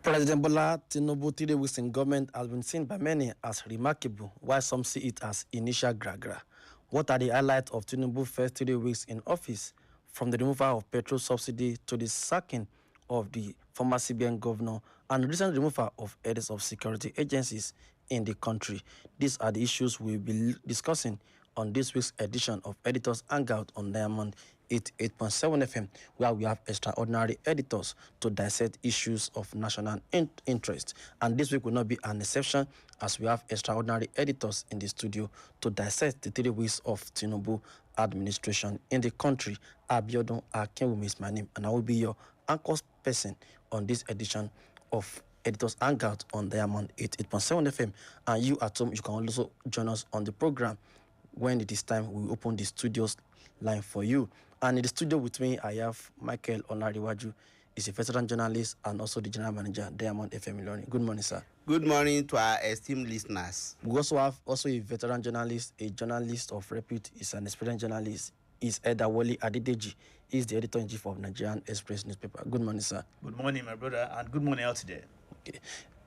President Bola Tinubu 3 weeks in government has been seen by many as remarkable, while some see it as initial gragra. What are the highlights of Tinubu's first 3 weeks in office, from the removal of petrol subsidy to the sacking of the former CBN governor and recent removal of heads of security agencies in the country? These are the issues we'll be discussing on this week's edition of Editors Hangout on Diamond 88.7 FM, where we have extraordinary editors to dissect issues of national interest. And this week will not be an exception, as we have extraordinary editors in the studio to dissect the 3 weeks of Tinubu administration in the country. Abiodun Akinwumi is my name, and I will be your anchor person on this edition of Editors Hangout on Diamond 88.7 FM. And you at home, you can also join us on the program when it is time. We open the studio's line for you. And in the studio with me, I have Michael Onariwaju. He's a veteran journalist and also the general manager, Diamond FM Ilorin. Good morning, sir. Good morning to our esteemed listeners. We also have a veteran journalist, a journalist of repute. He's an experienced journalist. Is Oduwole Adedeji. He's the editor-in-chief of Nigerian Express newspaper. Good morning, sir. Good morning, my brother, and good morning out there. Okay.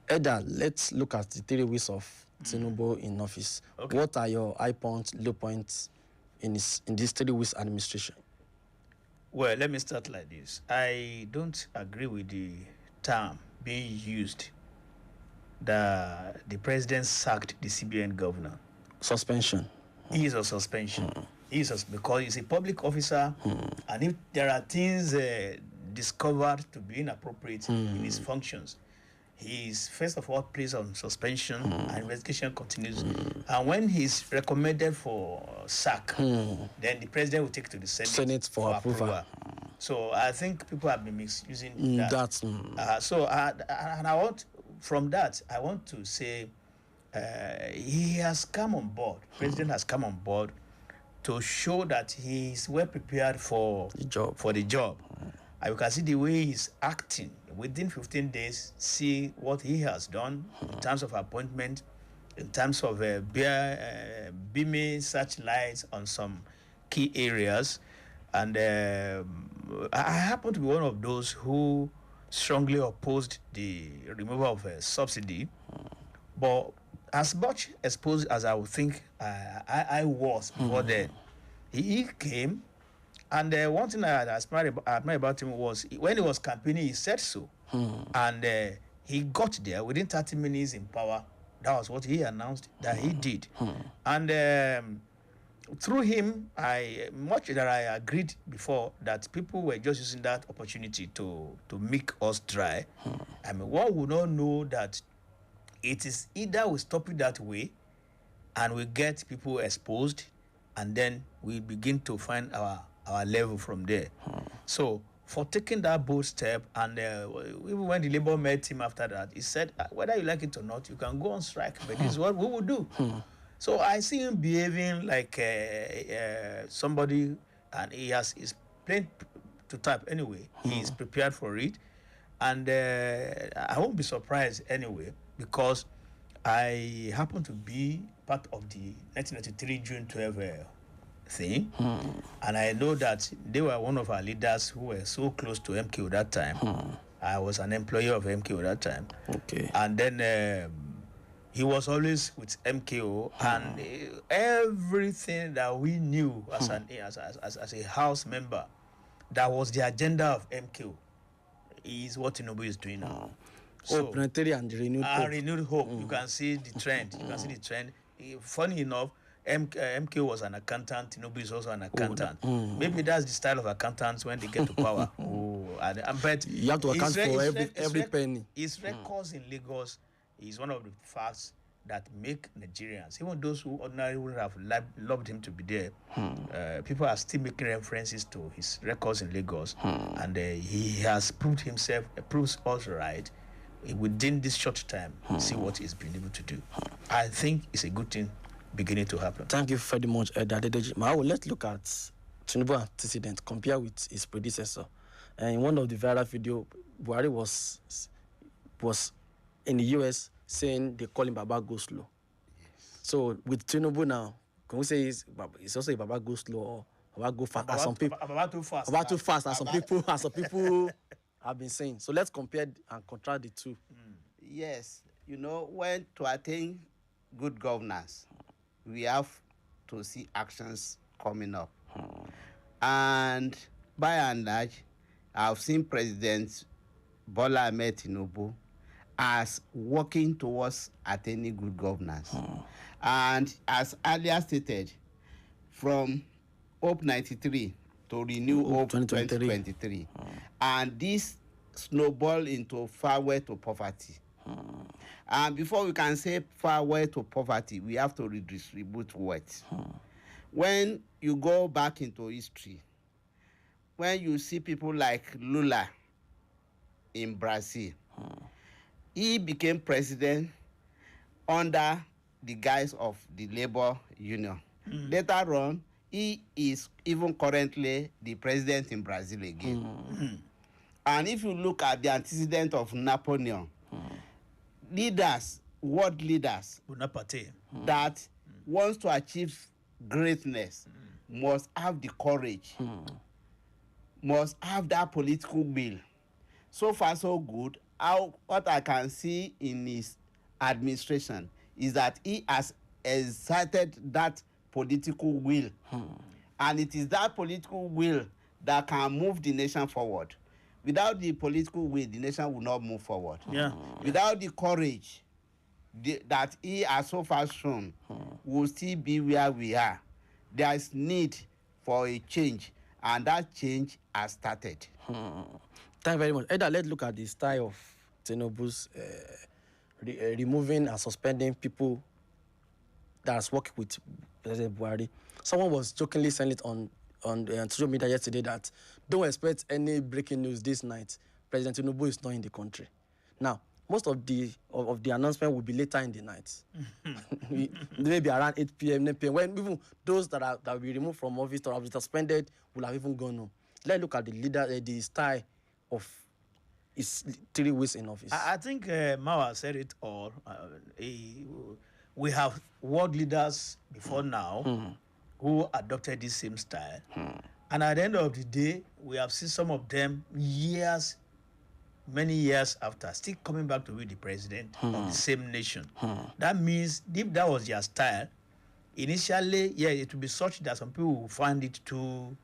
Eda, let's look at the 3 weeks of Tinubu in office. Okay. What are your high points, low points in this 3 weeks administration? Well, let me start like this. I don't agree with the term being used that the president sacked the CBN governor. Suspension. He is a suspension. Because he's a public officer, and if there are things discovered to be inappropriate in his functions, he is first of all placed on suspension, and investigation continues. And when he's recommended for sack, then the president will take to the Senate for approval. So I think people have been misusing that. And I want, from that, I want to say he has come on board. President has come on board to show that he is well prepared for the job. And you can see the way he's acting. Within 15 days, see what he has done in terms of appointment, in terms of beaming searchlights on some key areas. And I happen to be one of those who strongly opposed the removal of a subsidy. But as much exposed as I would think I was before then, he came. And one thing I admire about him was when he was campaigning, he said so. And he got there within 30 minutes in power. That was what he announced that he did. And through him, much that I agreed before that people were just using that opportunity to make us dry. I mean, one would not know that it is either we stop it that way and we get people exposed, and then we begin to find our level from there. So for taking that bold step, and even when the labor met him after that, he said, whether you like it or not, you can go on strike, but this is what we will do. So I see him behaving like somebody, and he's playing to type anyway. He is prepared for it, and I won't be surprised anyway, because I happen to be part of the 1993 June 12 thing, and I know that they were one of our leaders who were so close to MKO that time. I was an employee of MKO that time. Okay. And then he was always with MKO, and everything that we knew as a house member, that was the agenda of MKO, is what Tinubu is doing now. So, and renewed hope. You can see the trend. Funny enough, MK was an accountant. Tinubu is also an accountant. Maybe that's the style of accountants when they get to power. But you have to account for every penny. His records in Lagos is one of the facts that make Nigerians, even those who ordinarily would have loved him to be there, people are still making references to his records in Lagos, and he has proves us right. Within this short time, see what he's been able to do. I think it's a good thing beginning to happen. Thank you very much, Adedeji. Now let's look at Tinubu antecedent compared with his predecessor. And in one of the viral video, Buhari was in the US saying they call him Baba Go Slow. Yes. So with Tinubu now, can we say it's also a Baba Go Slow or Baba Go Fast? As some people, Baba too fast. Baba too fast. As some people have been saying. So let's compare and contrast the two. Yes, when to attain good governance, we have to see actions coming up. And by and large, I've seen President Bola Ahmed Tinubu as working towards attaining good governance. And as earlier stated, from Hope 93 to Renew Hope 2023. And this snowball into farewell to poverty. And before we can say farewell to poverty, we have to redistribute wealth. When you go back into history, when you see people like Lula in Brazil, he became president under the guise of the labor union. Later on, he is even currently the president in Brazil again. And if you look at the antecedent of Napoleon, leaders, world leaders, Bonaparte, that wants to achieve greatness must have the courage, must have that political will. So far, so good. What I can see in his administration is that he has exerted that political will. And it is that political will that can move the nation forward. Without the political will, the nation will not move forward. Without the courage that he has so far shown, we'll still be where we are. There is need for a change, and that change has started. Thank you very much. Eda, let's look at the style of Tinubu's removing and suspending people that's working with President Buhari. Someone was jokingly saying it on social media yesterday that don't expect any breaking news this night. President Tinubu is not in the country. Now, most of the announcement will be later in the night. Maybe around 8 p.m., 9 p.m. When even those that will be removed from office or have been suspended will have even gone home. Let's look at the style of his 3 weeks in office. I think Mawa said it all. We have world leaders before now who adopted this same style. And at the end of the day, we have seen some of them many years after, still coming back to be the president of the same nation. That means if that was their style, initially, it would be such that some people will find it too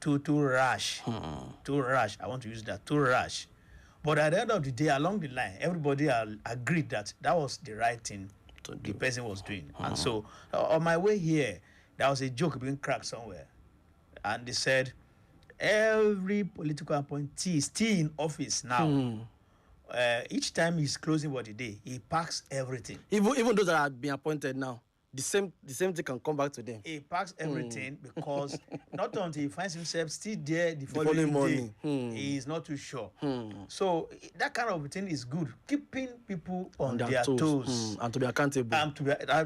rash. Too rash. I want to use that, too rash. But at the end of the day, along the line, everybody agreed that was the right thing the person was doing. And so, on my way here, there was a joke being cracked somewhere. And they said, every political appointee still in office now, each time he's closing what he did, he packs everything. Even those that have been appointed now, the same thing can come back to them. He packs everything because not until he finds himself still there the following morning, he is not too sure. So that kind of thing is good, keeping people on their toes. And to be accountable. And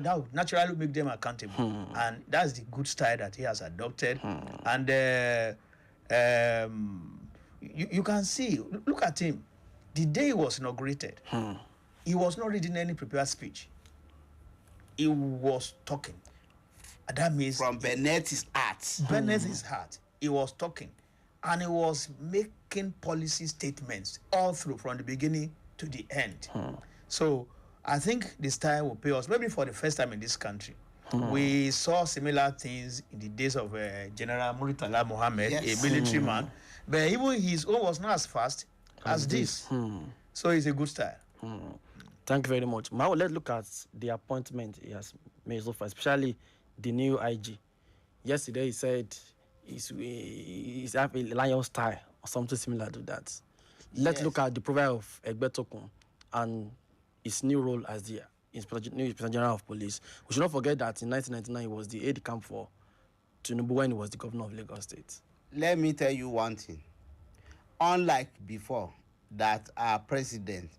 that would naturally make them accountable. And that's the good style that he has adopted. And you can see, look at him. The day he was inaugurated, he was not reading any prepared speech. He was talking. And that means from Bennett's heart. Bennett's heart. He was talking. And he was making policy statements all through from the beginning to the end. So I think the style will pay us, maybe for the first time in this country. We saw similar things in the days of General Muritala Mohammed, a military man. But even his own was not as fast as this. So it's a good style. Thank you very much. Now let's look at the appointment he has made so far, especially the new IG. Yesterday he said he's have a lion style or something similar to that. Let's look at the profile of Egbetokun and his new role as the new Inspector General of Police. We should not forget that in 1999 he was the aide-de-camp for Tinubu when he was the governor of Lagos State. Let me tell you one thing. Unlike before, that our president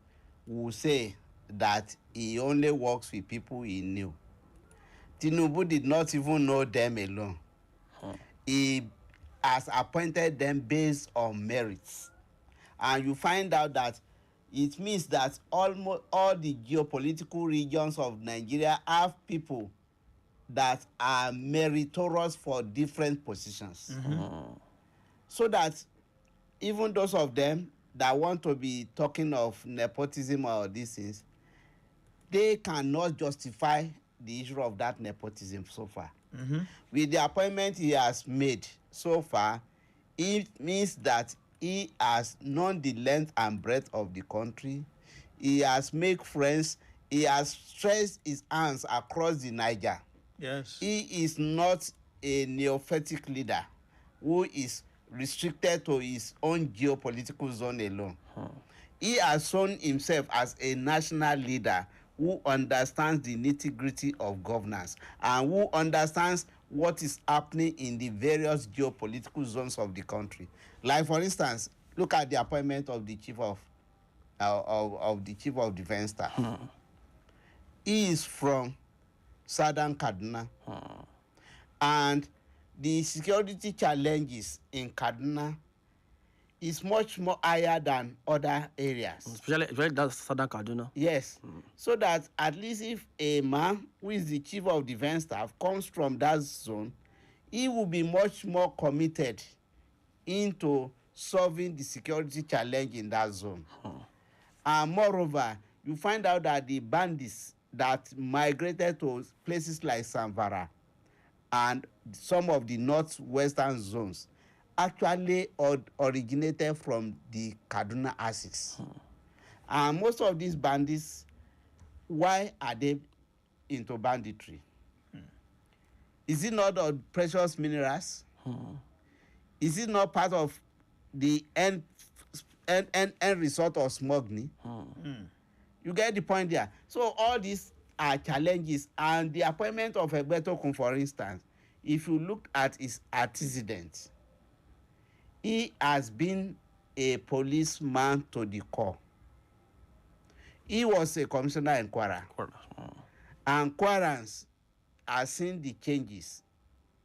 will say that he only works with people he knew, Tinubu did not even know them alone. He has appointed them based on merits. And you find out that it means that almost all the geopolitical regions of Nigeria have people that are meritorious for different positions. So that even those of them that want to be talking of nepotism or these things, they cannot justify the issue of that nepotism so far. With the appointment he has made so far, it means that he has known the length and breadth of the country. He has made friends. He has stretched his hands across the Niger. Yes. He is not a neophytic leader who is restricted to his own geopolitical zone alone. He has shown himself as a national leader who understands the nitty-gritty of governance and who understands what is happening in the various geopolitical zones of the country. Like, for instance, look at the appointment of the chief of defense staff. He is from Southern Kaduna, and the security challenges in Kaduna is much more higher than other areas. Especially that Southern Kaduna. Yes. So that at least if a man who is the chief of defense staff comes from that zone, he will be much more committed into solving the security challenge in that zone. And moreover, you find out that the bandits that migrated to places like Samvara and some of the northwestern zones actually originated from the Kaduna axis. And most of these bandits, why are they into banditry? Is it not on precious minerals? Is it not part of the end result of smuggling? You get the point there. So all these are challenges, and the appointment of Egbetokun, for instance, if you look at his antecedents, he has been a policeman to the core. He was a commissioner in Kwara. And Kwarans are seeing the changes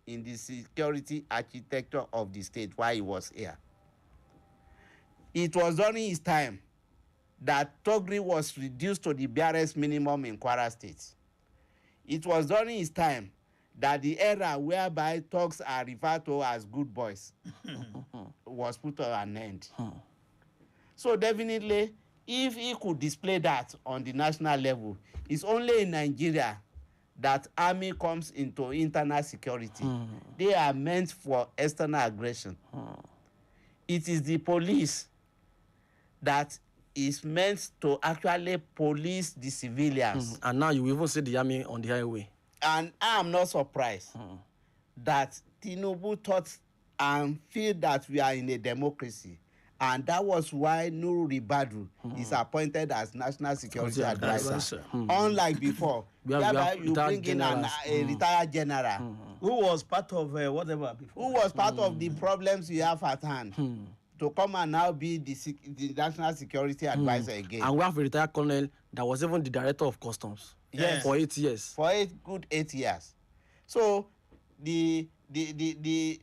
in the security architecture of the state while he was here. It was during his time that Togri was reduced to the barest minimum in Kwara State. It was during his time that the era whereby thugs are referred to as good boys was put to an end. So definitely, if he could display that on the national level, it's only in Nigeria that army comes into internal security. They are meant for external aggression. It is the police that is meant to actually police the civilians. And now you even see the army on the highway. And I am not surprised that Tinubu thought and feel that we are in a democracy. And that was why Nuru Ribadu is appointed as National Security Advisor. Unlike before, whereby you bring in a retired general. Who was part of whatever before. Who was part of the problems you have at hand. To come and now be the National Security Advisor again. And we have a retired colonel that was even the director of customs. Yes. For 8 years. For good 8 years. So the